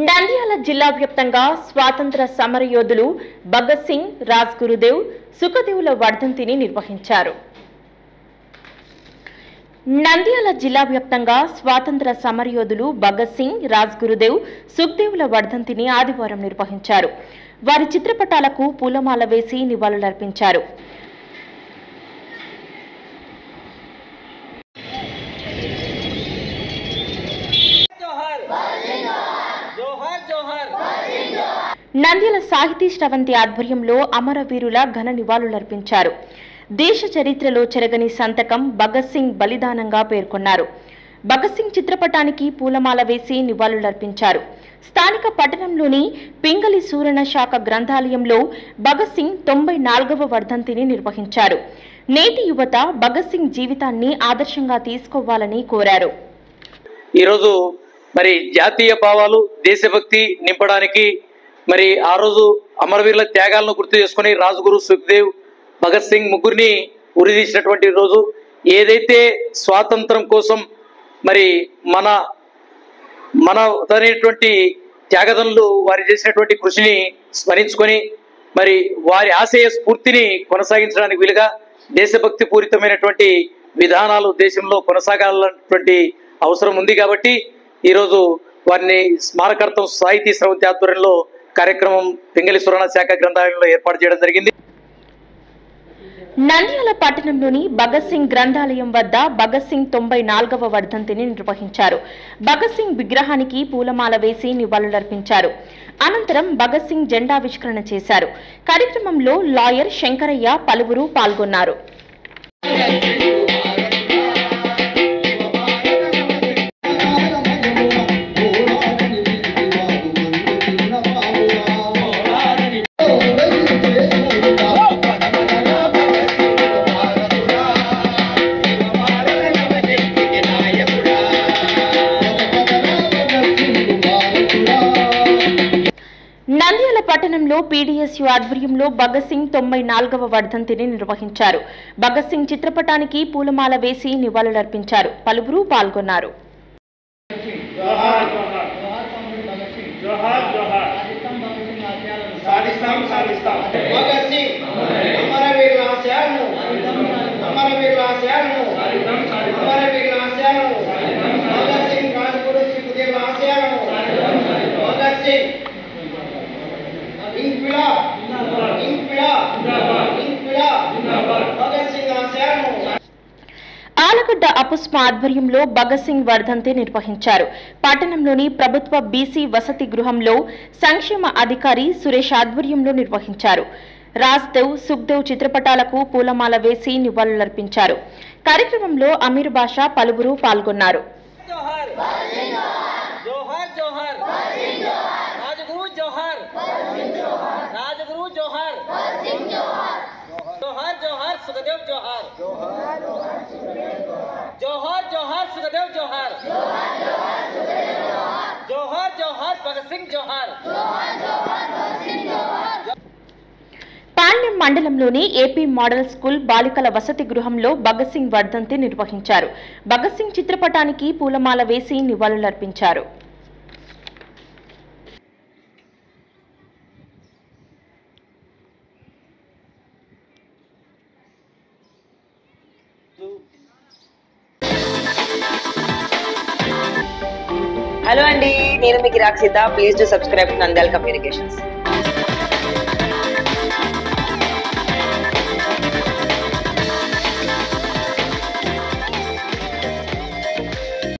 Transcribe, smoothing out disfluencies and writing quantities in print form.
నంద్యాల జిల్లా వ్యాప్తంగా స్వాతంత్ర సమరయోధులు భగత్ సింగ్, రాజ్గురుదేవ్, సుఖదేవుల వర్ధంతిని నిర్వహించారు. నంద్యాల జిల్లా వ్యాప్తంగా స్వాతంత్ర సమరయోధులు భగత్ సింగ్, రాజ్గురుదేవ్, సుఖదేవుల వర్ధంతిని ఆదివారం నిర్వహించారు. వారి చిత్రపటాలకు పూలమాల వేసి నివాళులర్పించారు. నంద్యాల సాహితీ శ్రవంతి ఆధ్వర్యంలో అమరవీరుల ఘన నివాళులర్పించారు. దేశ చరిత్రలో చెరగని సంతకం భగత్ సింగ్ బలిదానంగా పేర్కొన్నారు. భగత్ సింగ్ చిత్రపటానికి పూలమాల వేసి నివాళులర్పించారు. స్థానిక పట్టణంలోని పింగళి సూరణ శాఖ గ్రంథాలయంలో భగత్ సింగ్ 94వ వర్ధంతిని నిర్వహించారు. నేటి యువత భగత్ సింగ్ జీవితాన్ని ఆదర్శంగా తీసుకోవాలని కోరారు. ఈరోజు జాతీయ భావాలు, దేశభక్తి నింపడానికి ఆ రోజు అమరవీరుల త్యాగాలను గుర్తు చేసుకుని రాజ్గురు, సుఖ్దేవ్, భగత్ సింగ్ ముగ్గురిని ఉరిదీసినటువంటి రోజు. ఏదైతే స్వాతంత్రం కోసం మనటువంటి త్యాగదనులు వారు చేసినటువంటి కృషిని స్మరించుకొని వారి ఆశయ స్ఫూర్తిని కొనసాగించడానికి వీలుగా దేశభక్తి పూరితమైనటువంటి విధానాలు దేశంలో కొనసాగాలన్నటువంటి అవసరం ఉంది. కాబట్టి ఈరోజు వారిని స్మారకార్థం సాహితీ శ్రవంతి ఆధ్వర్యంలో కార్యక్రమం పింగళి సూరణ శాఖ గ్రంథాలయంలో ఏర్పాటు చేయడం జరిగింది. నంద్యాల పట్టణంలోని భగత్ సింగ్ గ్రంథాలయం వద్ద భగత్ సింగ్ 94వ వర్ధంతిని నిర్వహించారు. భగత్ సింగ్ విగ్రహానికి పూలమాల వేసి నివాళులర్పించారు. అనంతరం భగత్ సింగ్ జెండావిష్కరణ చేశారు. కార్యక్రమంలో లాయర్ శంకరయ్య పలువురు పాల్గొన్నారు. నంద్యాల పట్టణంలో పీడీఎస్యూ ఆధ్వర్యంలో భగత్ సింగ్ 94వ వర్ధంతిని నిర్వహించారు. భగత్ సింగ్ చిత్రపటానికి పూలమాల వేసి నివాళులర్పించారు. పలువురు పాల్గొన్నారు. ఆలగడ్డ అపుస్మ ఆధ్వర్యంలో భగత్ సింగ్ వర్ధంతి నిర్వహించారు. పట్టణంలోని ప్రభుత్వ బీసీ వసతి గృహంలో సంక్షేమ అధికారి సురేష్ ఆధ్వర్యంలో నిర్వహించారు. రాజ్దేవ్, సుఖ్దేవ్ చిత్రపటాలకు పూలమాల వేసి నివాళులర్పించారు. కార్యక్రమంలో అమీర్ బాషా పలువురు పాల్గొన్నారు. जोहार जोहार सुखदेव जोहार जोहार जोहार सुखदेव जोहार जोहार जोहार भगत सिंह जोहार పాణ్యం మండలంలోని ఏపీ మోడల్ స్కూల్ బాలికల వసతి గృహంలో భగత్ సింగ్ వర్ధంతి నిర్వహించారు. భగత్ సింగ్ చిత్రపటానికి పూలమాల వేసి నివాళులర్పించారు. హలో అండి, నేను మీ గిరాక్ Sita. Please do subscribe to Nandyala communications.